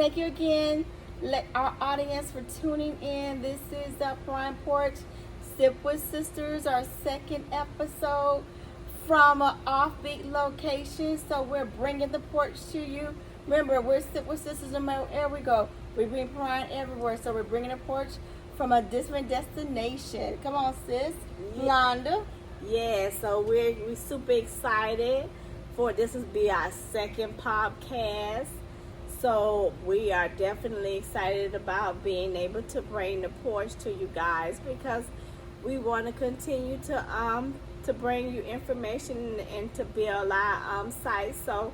thank you again, our audience, for tuning in. This is Perrine Porch, Sip with Sisters, our second episode from an offbeat location. So we're bringing the porch to you. Remember, we're Sip with Sisters no matter where we go. We bring Perrine everywhere. So we're bringing the porch from a different destination. Come on, sis. Londa. Yeah, so we're super excited for this will be our second podcast. So we are definitely excited about being able to bring the porch to you guys because we want to continue to bring you information and to build our site. So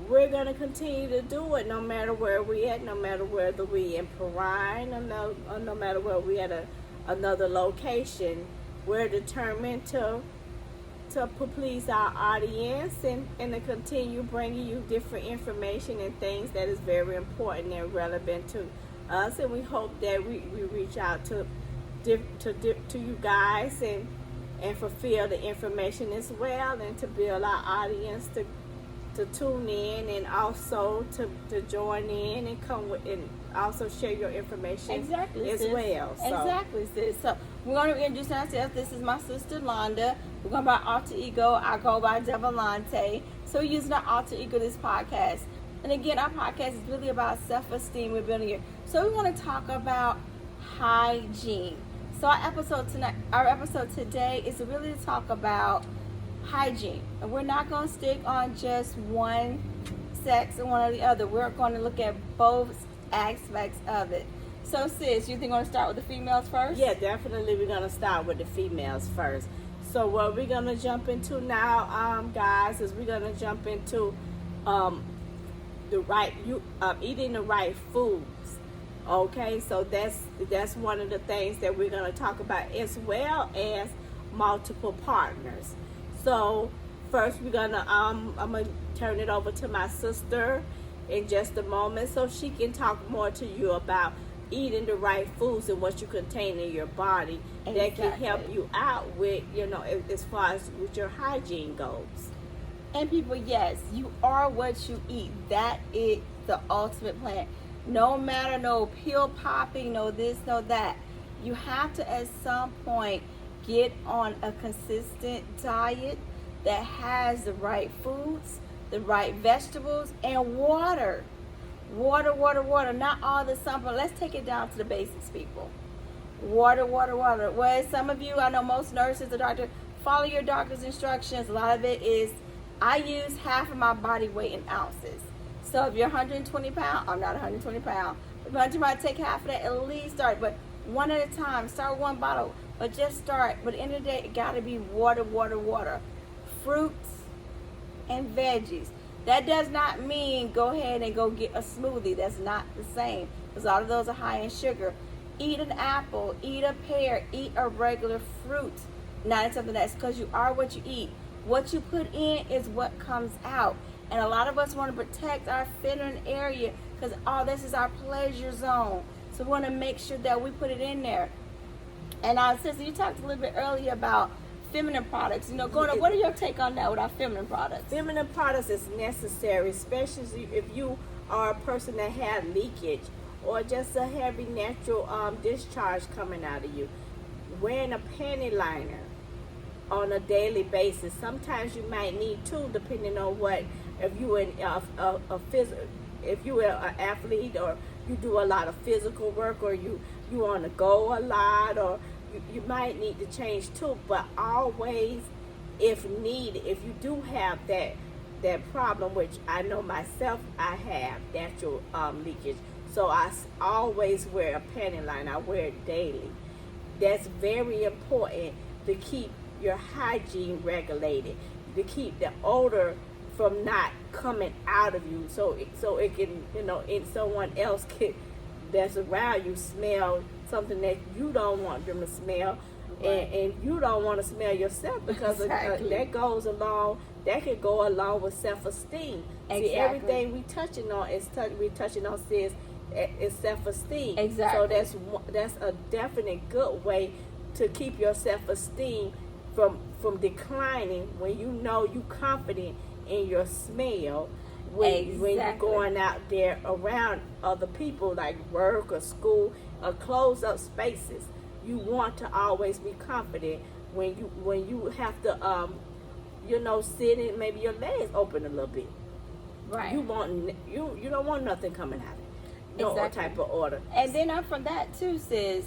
we're going to continue to do it no matter where we at, no matter whether we in Perrine or no matter where we at another location. We're determined to please our audience and to continue bringing you different information and things that is very important and relevant to us. And we hope that we reach out to you guys and fulfill the information as well, and to build our audience to tune in and also to join in and come with and also share your information as sis. Well. So. Exactly, sis. So we're going to introduce ourselves. This is my sister Londa. We're going by alter ego. I go by Devolante. So we're using our alter ego this podcast. And again, our podcast is really about self-esteem. We're building it. So we want to talk about hygiene. So our episode today is really to talk about hygiene. And we're not going to stick on just one sex and one or the other. We're going to look at both aspects of it. So sis, you think we're going to start with the females first? Yeah, definitely we're going to start with the females first. So what we're going to jump into now, guys, is we're going to jump into eating the right foods. Okay, so that's one of the things that we're going to talk about, as well as multiple partners. So first we're gonna I'm gonna turn it over to my sister in just a moment so she can talk more to you about eating the right foods and what you contain in your body. Exactly. That can help you out with, as far as with your hygiene goes. And people, yes, you are what you eat. That is the ultimate plan. No matter, no pill popping, no this, no that. You have to at some point get on a consistent diet that has the right foods, the right vegetables, and water. Water. Not all the sun, but let's take it down to the basics, people. Water. Whereas some of you, I know most nurses, the doctor, follow your doctor's instructions. A lot of it is, I use half of my body weight in ounces. So if you're 120 pounds, I'm not 120 pounds. But you might take half of that, at least start, but one at a time. Start with one bottle. But just start. But at the end of the day, it got to be water. Fruits and veggies. That does not mean go ahead and go get a smoothie. That's not the same, because all of those are high in sugar. Eat an apple. Eat a pear. Eat a regular fruit. Not something that's, because you are what you eat. What you put in is what comes out. And a lot of us want to protect our feminine area because this is our pleasure zone. So we want to make sure that we put it in there. And sister, you talked a little bit earlier about feminine products. What are your take on that with our feminine products? Feminine products is necessary, especially if you are a person that has leakage or just a heavy natural discharge coming out of you. Wearing a panty liner on a daily basis. Sometimes you might need two, depending on if you an athlete, or you do a lot of physical work, or you want to go a lot, or you might need to change too. But always, if needed, if you do have that problem, which I know myself, I have natural leakage, so I always wear a panty line. I wear it daily. That's very important to keep your hygiene regulated, to keep the odor from not coming out of you, so it can, and someone else that's around you smell something that you don't want them to smell. Right. And you don't want to smell yourself, because exactly. That can go along with self-esteem. Exactly. See, everything we touching on is self-esteem. Exactly. So that's a definite good way to keep your self-esteem from declining when you know you confident in your smell. when you're going out there around other people, like work or school or closed up spaces. You want to always be confident when you have to sit in, maybe your legs open a little bit. Right. You don't want nothing coming out of it. No type of order. And then from that too, sis,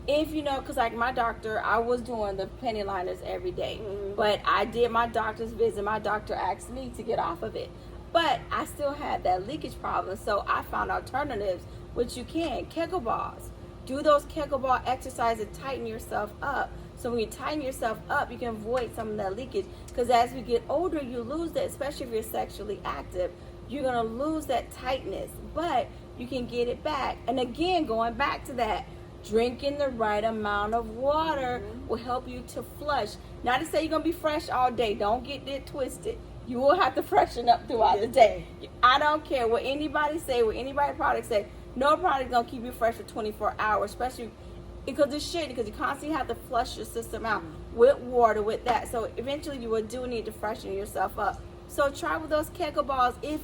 if because like my doctor, I was doing the penny liners every day, but I did my doctor's visit. My doctor asked me to get off of it, but I still had that leakage problem. So I found alternatives, which you can Kegel balls. Do those Kegel ball exercises, tighten yourself up. So when you tighten yourself up, you can avoid some of that leakage. Because as we get older, you lose that, especially if you're sexually active. You're going to lose that tightness, but you can get it back. And again, going back to that, drinking the right amount of water will help you to flush. Not to say you're going to be fresh all day. Don't get it twisted. You will have to freshen up throughout the day. I don't care what anybody say, what anybody product say. No product is going to keep you fresh for 24 hours, especially because it shouldn't, because you constantly have to flush your system out with water, with that. So eventually you will do need to freshen yourself up. So try with those Kegel balls if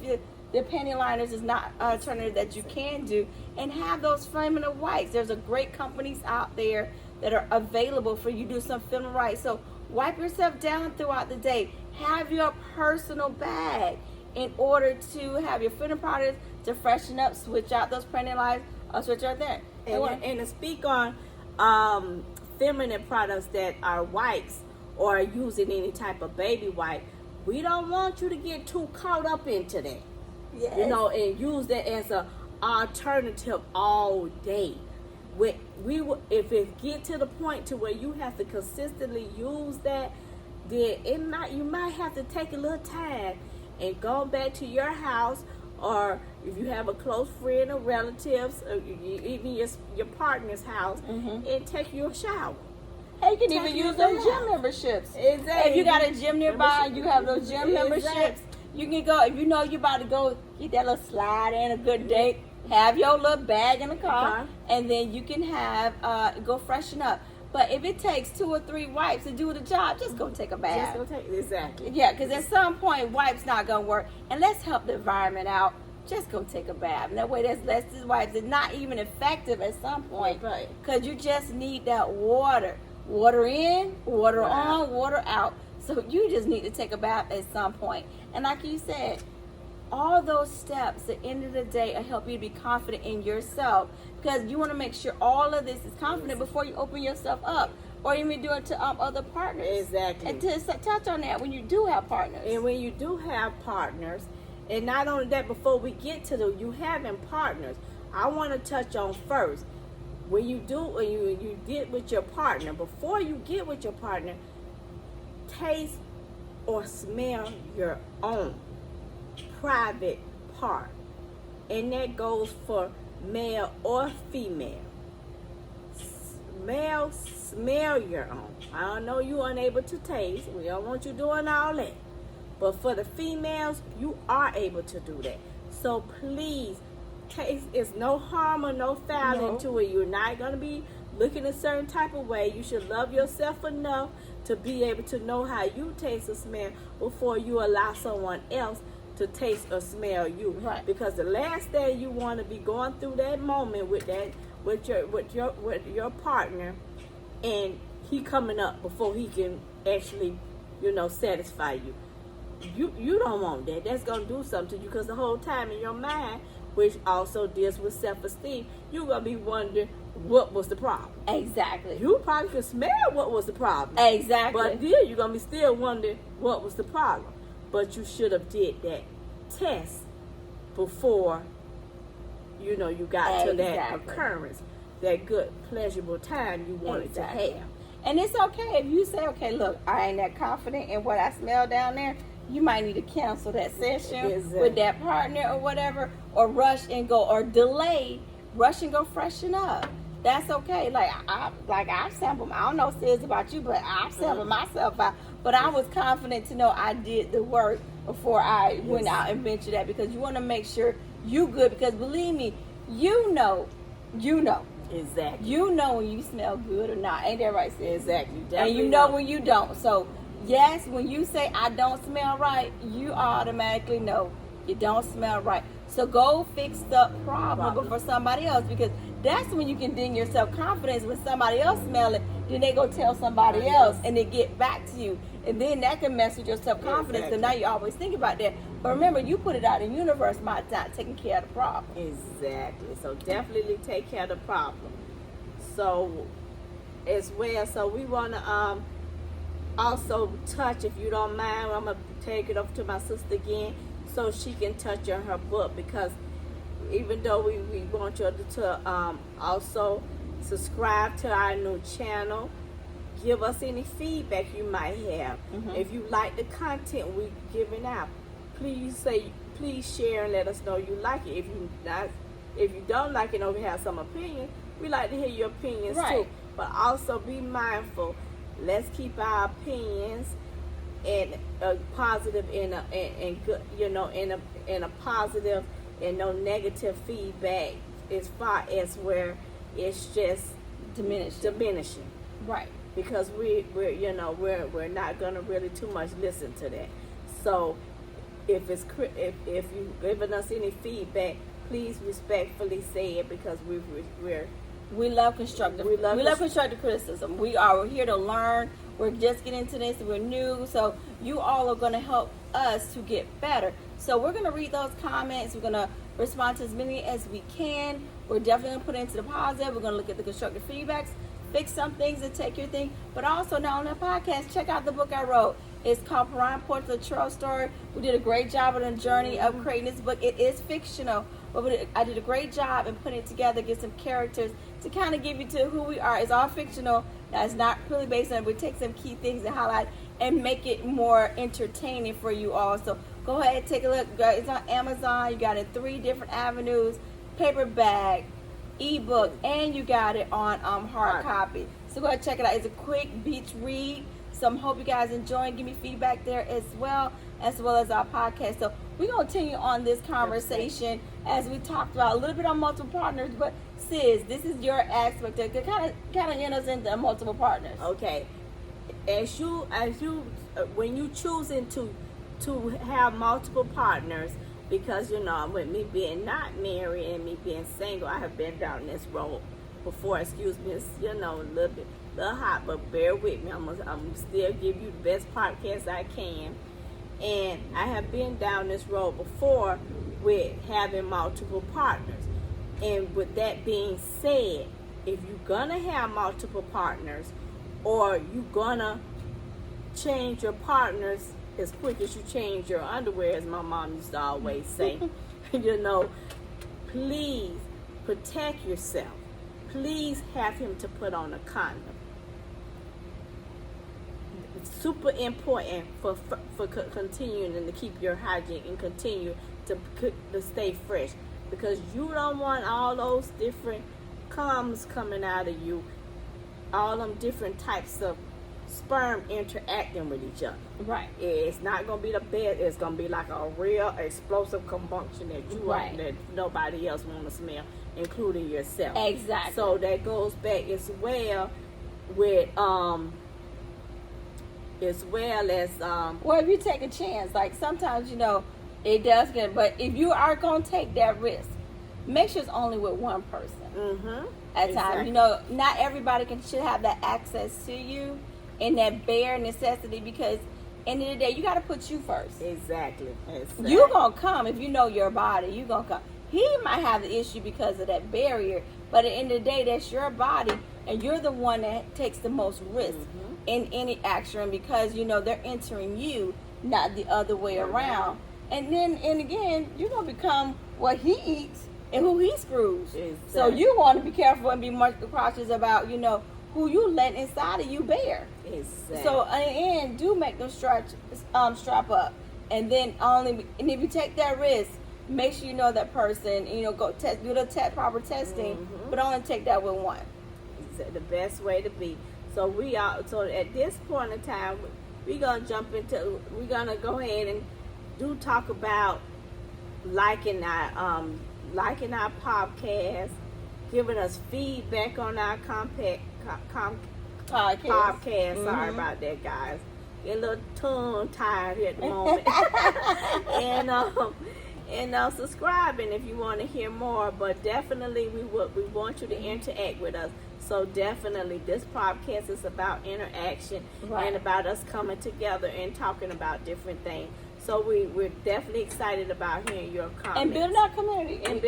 the penny liners is not an alternative that you can do, and have those feminine wipes. There's a great companies out there that are available for you to do some feminine wipes. So wipe yourself down throughout the day. Have your personal bag in order to have your feminine products to freshen up, switch out those penny liners, or switch out there. And to speak on feminine products that are wipes or using any type of baby wipe, we don't want you to get too caught up into that. Yes. And use that as an alternative all day. If it get to the point to where you have to consistently use that, then you might have to take a little time and go back to your house, or if you have a close friend or relatives, or even your partner's house, and take your shower. Hey, you can even use those gym memberships. Exactly. If you got a gym nearby, you have those gym memberships. You can go, if you know you're about to go get that little slide in, a good date, have your little bag in the car, and then you can have, go freshen up. But if it takes 2 or 3 wipes to do the job, just go take a bath. Exactly. Yeah, because at some point, wipes not going to work. And let's help the environment out. Just go take a bath. And that way, there's less wipes. It's not even effective at some point. Right. Because you just need that water. Water in, water on, water out. So you just need to take a bath at some point. And like you said, all those steps at the end of the day will help you to be confident in yourself, because you want to make sure all of this is confident before you open yourself up, or even do it to other partners. Exactly. And to touch on that, when you do have partners. And when you do have partners, and not only that, before we get to you having partners, I want to touch on first, when you get with your partner, before you get with your partner, taste or smell your own private part. And that goes for male or female. Male, smell your own. I know you're unable to taste. We don't want you doing all that. But for the females, you are able to do that. So please, taste is no harm or no foul into it. You're not going to be looking a certain type of way. You should love yourself enough to be able to know how you taste or smell before you allow someone else to taste or smell you. Right. Because the last thing you want to be going through that moment with your partner, and he coming up before he can actually, satisfy you. You don't want that. That's gonna do something to you, because the whole time in your mind, which also deals with self-esteem, you're gonna be wondering what was the problem. Exactly. You probably can smell what was the problem. Exactly. But then you're gonna be still wondering what was the problem. But you should have did that test before you got to that occurrence, that good pleasurable time you wanted to have. And it's okay if you say, okay, look, I ain't that confident in what I smell down there. You might need to cancel that session with that partner or whatever, or rush and go, or delay, rush and go freshen up. That's okay. I sampled. I don't know, Sis, about you, but I sampled myself out. But I was confident to know I did the work before I went out and ventured that, because you want to make sure you good. Because believe me, you know. Exactly. You know when you smell good or not. Ain't that right, Sis? Exactly. And you know when you don't. So yes, when you say I don't smell right, you automatically know You don't smell right. So go fix the problem before somebody else, because that's when you can ding your self-confidence. When somebody else smell it, then they go tell somebody else, and they get back to you. And then that can mess with your self-confidence. Exactly. So now you always think about that. But remember, you put it out in the universe by not taking care of the problem. Exactly. So definitely take care of the problem. So as well, so we want to also touch, if you don't mind, I'm going to take it up to my sister again so she can touch on her book, because even though we want you to also subscribe to our new channel, give us any feedback you might have. If you like the content we're giving out, please share and let us know you like it. If you don't like it or we have some opinion, we like to hear your opinions too. But also be mindful. Let's keep our opinions and positive in a good, in a positive and no negative feedback, as far as where it's just diminishing. Right. Because we're not gonna really too much listen to that. So if you giving us any feedback, please respectfully say it, because we love constructive. We love constructive criticism. We're here to learn. We're just getting into this. We're new, so you all are going to help us to get better. So we're going to read those comments. We're going to respond to as many as we can. We're definitely going to put it into the positive. We're going to look at the constructive feedbacks, fix some things, and take your thing. But also, now on the podcast, check out the book I wrote. It's called Perrine Porch, the True Story. We did a great job on the journey of creating this book. It is fictional, but I did a great job in putting it together, get some characters to kind of give you to who we are. It's all fictional. Now, it's not really based on it. We take some key things and highlight and make it more entertaining for you all. So go ahead and take a look. It's on Amazon. You got it 3 different avenues: paperback, ebook, and you got it on hard copy. So go ahead and check it out. It's a quick beach read. So I hope you guys enjoy and give me feedback there as well as our podcast. So we're going to continue on this conversation as we talked about a little bit on multiple partners. But sis, this is your aspect to kind of get us into multiple partners. Okay. As you when you choosing to have multiple partners, because with me being not married and me being single, I have been down this road before. Excuse me, it's a little hot, but bear with me. I'm still give you the best podcast I can. And I have been down this road before with having multiple partners. And with that being said, if you're gonna have multiple partners, or you're gonna change your partners as quick as you change your underwear, as my mom used to always say, please protect yourself. Please have him to put on a condom. It's super important for continuing to keep your hygiene and continue to stay fresh, because you don't want all those different comes coming out of you, all them different types of sperm interacting with each other. Right. It's not gonna be the best. It's gonna be like a real explosive combustion that you want, that nobody else want to smell, including yourself. Exactly. So that goes back as well with as well as well, if you take a chance, like sometimes it does get, but if you are gonna take that risk, make sure it's only with one person at a time. Not everybody should have that access to you in that bare necessity, because end of the day, you got to put you first. Exactly. You gonna come if you know your body. You gonna come. He might have the issue because of that barrier, but at the end of the day, that's your body, and you're the one that takes the most risk in any action, because they're entering you, not the other way around. And again, you're gonna become what he eats and who he screws. Exactly. So you want to be careful and be much cautious about who you let inside of you bear. Exactly. So in the end, do make them strap up, and then and if you take that risk, make sure you know that person. Go do the proper testing, but only take that with one. It's the best way to be. So at this point in time, we're gonna go ahead and talk about liking our podcast, giving us feedback on our podcast. Sorry about that, guys. Get a little tongue tired here at the moment. and subscribing if you want to hear more. But definitely, we want you to interact with us. So definitely, this podcast is about interaction and about us coming together and talking about different things. So we're definitely excited about hearing your comments. And building our community. And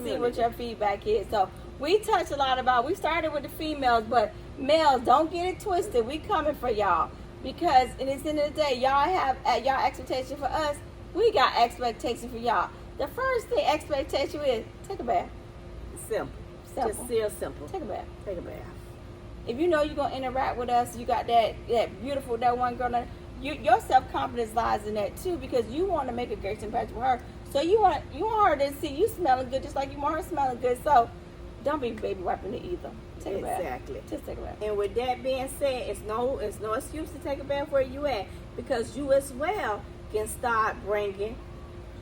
see what your feedback is. So we touch a lot about, we started with the females, but males, don't get it twisted. We coming for y'all. Because in the end of the day, y'all have y'all expectation for us. We got expectation for y'all. The first thing expectation is, take a bath. Simple. Just real simple. Take a bath. Take a bath. If you know you're going to interact with us, you got that beautiful, that one girl, your self-confidence lies in that too, because you want to make a great impression with her. So you want her to see you smelling good just like you want her smelling good. So don't be baby wiping it either. Take a bath. Exactly. Just take a bath. And with that being said, it's no excuse to take a bath where you at, because you as well can start bringing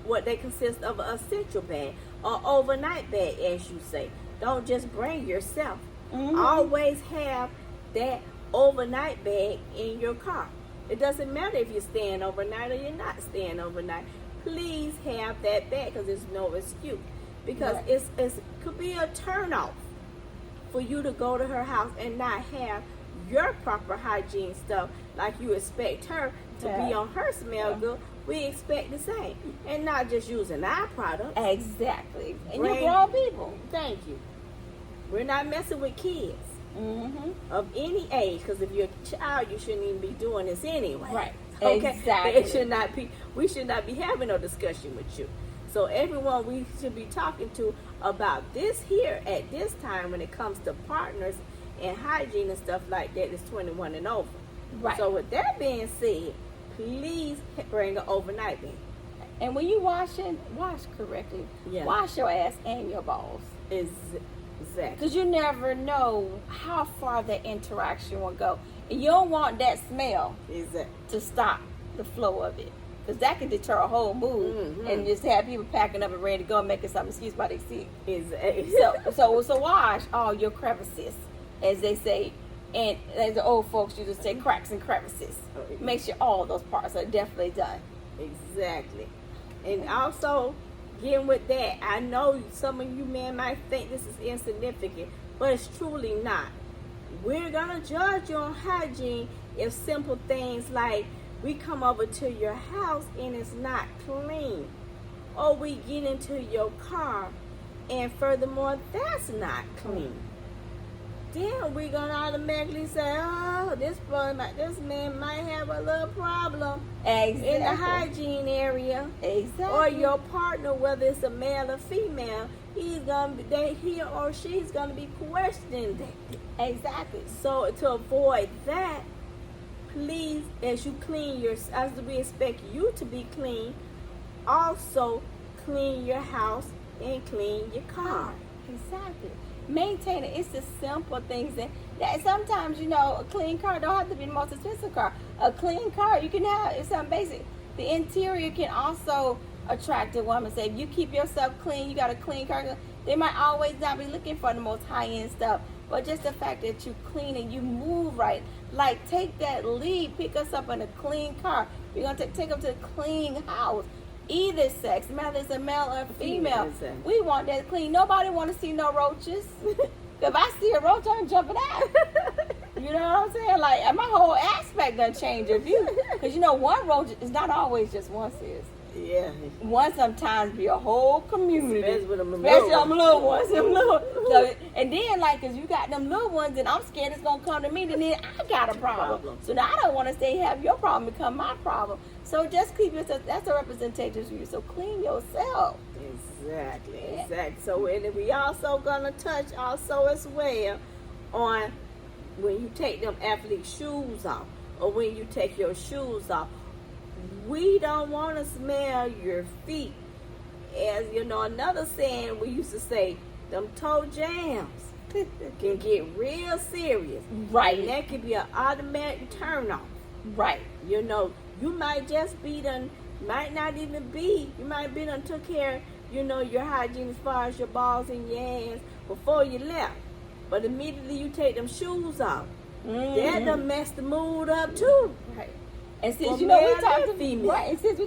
what they consist of an essential bag or overnight bag, as you say. Don't just bring yourself. Always have that overnight bag in your car. It doesn't matter if you're staying overnight or you're not staying overnight. Please have that bag, because there's no excuse. Because it could be a turnoff for you to go to her house and not have your proper hygiene stuff like you expect her to be on her smell good. We expect the same. And not just using our products. Exactly. And you're grown people. Thank you. We're not messing with kids of any age, because if you're a child, you shouldn't even be doing this anyway. Right. Okay. Exactly. It should not be. We should not be having no discussion with you. So everyone we should be talking to about this here at this time, when it comes to partners and hygiene and stuff like that, is 21 and over. Right. So with that being said, please bring an overnight bag. And when you wash correctly. Yeah. Wash your ass and your balls. Exactly. Because you never know how far that interaction will go. And you don't want that smell to stop the flow of it. Because that can deter a whole mood and just have people packing up and ready to go and making some excuse why they sick. Exactly. So wash all your crevices, as they say. And as the old folks used to say, cracks and crevices. Make sure all those parts are definitely done. Exactly. And also, getting with that, I know some of you men might think this is insignificant, but it's truly not. We're going to judge you on hygiene if simple things like we come over to your house and it's not clean, or we get into your car and furthermore that's not clean. Then we're going to automatically say, oh, this man might have a little problem in the hygiene area. Exactly. Or your partner, whether it's a male or female, he or she's going to be questioning that. Exactly. So to avoid that, please, as you clean as we expect you to be clean, also clean your house and clean your car. Exactly. Maintain it. It's the simple things that sometimes, a clean car don't have to be the most expensive car. A clean car, you can have, it's something basic. The interior can also attract a woman. Say, if you keep yourself clean, you got a clean car, they might always not be looking for the most high-end stuff. But just the fact that you clean and you move right, like take that lead, pick us up in a clean car. We're going to take them to a clean house. Either sex, whether it's a male or a female, we want that clean. Nobody want to see no roaches. If I see a roach, I'm jumping out. You know what I'm saying? Like, my whole aspect done changed of you. Because, one roach is not always just one, sis. Yeah. One sometimes be a whole community. Especially them little ones. So, and then, because you got them little ones, and I'm scared it's going to come to me, and then I got a problem. So now I don't want to stay have your problem become my problem. So just keep yourself, that's a representation of you. So clean yourself. Exactly. So and we also going to touch also as well on when you take them athlete shoes off, or when you take your shoes off. We don't want to smell your feet. As another saying we used to say, them toe jams can get real serious. Right. And that could be an automatic turn off. Right. You might just be done, might not even be, you might be done took care, your hygiene as far as your balls and your ass before you left. But immediately you take them shoes off. That done mess the mood up too. Right. And since For you know we male talked and female. right, and since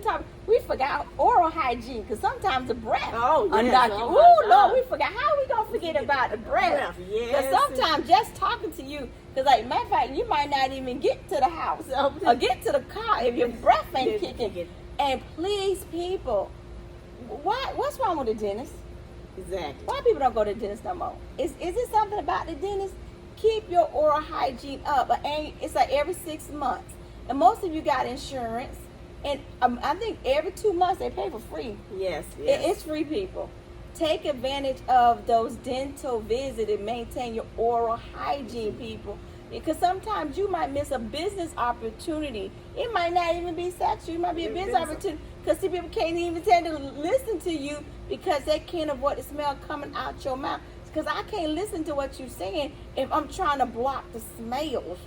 we forgot oral hygiene because sometimes the breath. Oh, yes. undocumented. Oh, my Ooh, God. Lord, we forgot. How we gonna forget about the breath? Yes. Because sometimes just talking to you, because like matter of fact, you might not even get to the house or get to the car if your breath ain't kicking. And please, people, what's wrong with the dentist? Exactly. Why people don't go to the dentist no more? Is it something about the dentist? Keep your oral hygiene up. And it's like every 6 months. And most of you got insurance. And I think every 2 months they pay for free. Yes. It's free, people. Take advantage of those dental visits and maintain your oral hygiene, people. Because sometimes you might miss a business opportunity. It might not even be sexual. It might be a business opportunity. Because some people can't even tend to listen to you because they can't avoid the smell coming out your mouth. Because I can't listen to what you're saying if I'm trying to block the smells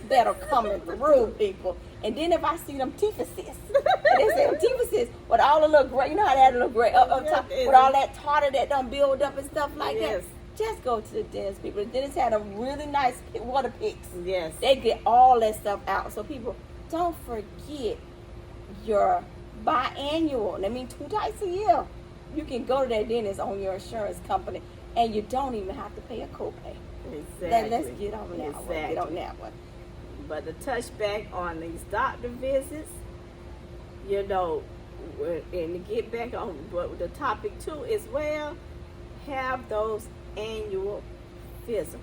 that are coming through, people. And then if I see them teethuses, and they say them teethuses with all the little gray, you know how they had a little gray up top, with all that tartar that done build up and stuff like that. Just go to the dentist, people. The dentist had a really nice water picks. Yes. They get all that stuff out. So people, don't forget your biannual. That means 2 times a year. You can go to that dentist on your insurance company, and you don't even have to pay a copay. Exactly. Let's get on that one. Get on that one. But to touch back on these doctor visits, you know, and to get back on but the topic too as well, have those annual physicals.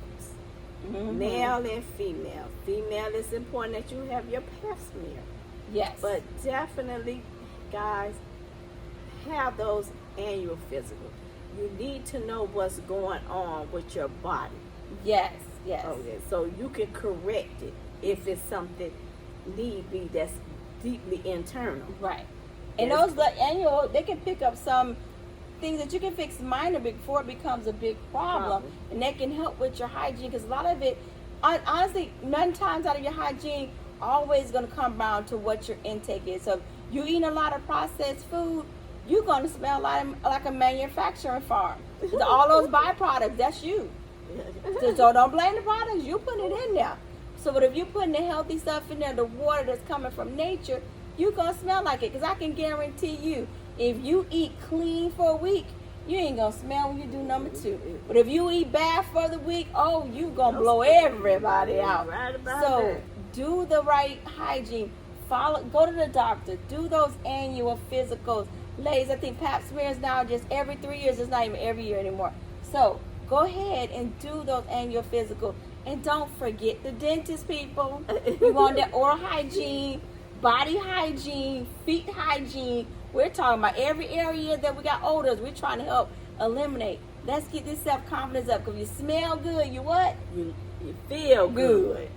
Mm-hmm. Male and female. Female, it's important that you have your pap smear. Yes. But definitely, guys, have those annual physicals. You need to know what's going on with your body. Yes. Okay, so you can correct it if it's something need be that's deeply internal. Right. And those the annual, they can pick up some things that you can fix minor before it becomes a big problem. And that can help with your hygiene because a lot of it, honestly, 9 times out of your hygiene always going to come down to what your intake is. So if you eating a lot of processed food, you're going to smell like a manufacturing farm. All those byproducts, that's you. So don't blame the products. You put it in there. So but if you're putting the healthy stuff in there, the water that's coming from nature, you're going to smell like it. Because I can guarantee you, if you eat clean for a week, you ain't going to smell when you do number 2. But if you eat bad for the week, oh, you going to blow everybody out. Right about So that. do the right hygiene. Go to the doctor. Do those annual physicals. Ladies, I think pap smears now just every 3 years. It's not even every year anymore. So go ahead and do those annual physicals. And don't forget the dentist, people. You want that oral hygiene, body hygiene, feet hygiene. We're talking about every area that we got odors. We're trying to help eliminate. Let's get this self-confidence up. Because you smell good, you what? You feel good.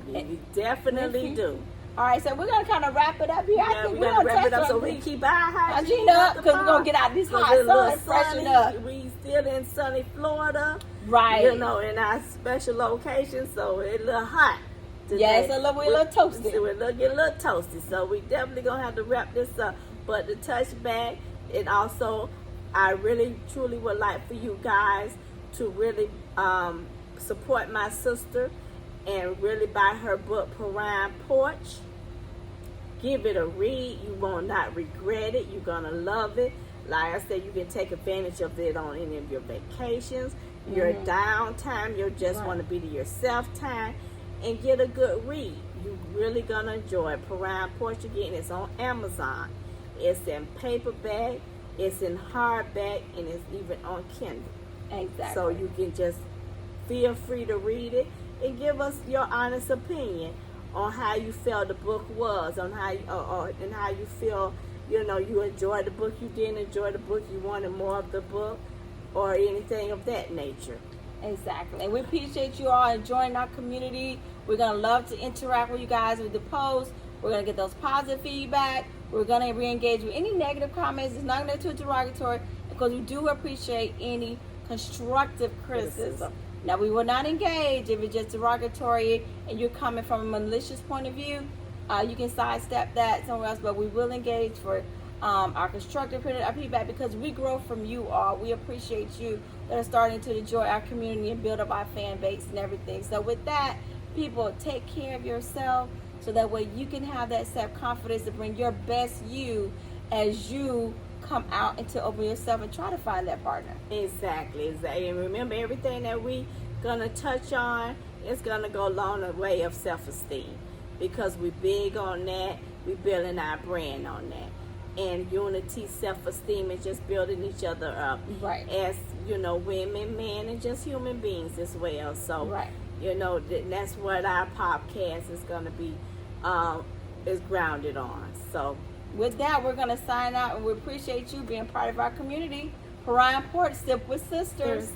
You definitely do. All right, so we're going to kind of wrap it up here. I think we're going to wrap it up so we keep our hygiene up because we're going to get out this hot sun and freshen up. We still in sunny Florida. Right. You know, in our special location, so it's a little hot today. Yeah, we're a little toasty. We're getting a little toasty, so we definitely going to have to wrap this up. But to touch back, and also, I really, truly would like for you guys to really support my sister and really buy her book, Perrine Porch. Give it a read. You will not regret it. You're going to love it. Like I said, you can take advantage of it on any of your vacations, your downtime, you just want to be to yourself time, and get a good read. You're really going to enjoy it. Perrine Porch, again, it's on Amazon. It's in paperback, it's in hardback, and it's even on Kindle. Exactly. So you can just feel free to read it and give us your honest opinion on how you felt the book was, on how and how you feel, you know, you enjoyed the book, you didn't enjoy the book, you wanted more of the book, or anything of that nature. Exactly. And we appreciate you all enjoying our community. We're going to love to interact with you guys with the posts. We're going to get those positive feedback. We're going to re-engage with any negative comments. It's not going to be too derogatory because we do appreciate any constructive criticism. Now, we will not engage if it's just derogatory and you're coming from a malicious point of view. You can sidestep that somewhere else, but we will engage for our constructive feedback because we grow from you all. We appreciate you that are starting to enjoy our community and build up our fan base and everything. So with that, people, take care of yourself. so that way you can have that self-confidence to bring your best you as you come out and to open yourself and try to find that partner. Exactly. And remember, everything that we gonna touch on is gonna go along the way of self-esteem, because we big on that. We building our brand on that. And unity, self-esteem, and just building each other up. Right. As, women, men, and just human beings as well. So, Right. That's what our podcast is going to be, is grounded on. So, with that, we're going to sign out, and we appreciate you being part of our community. Perrine Porch, Sip with Sisters.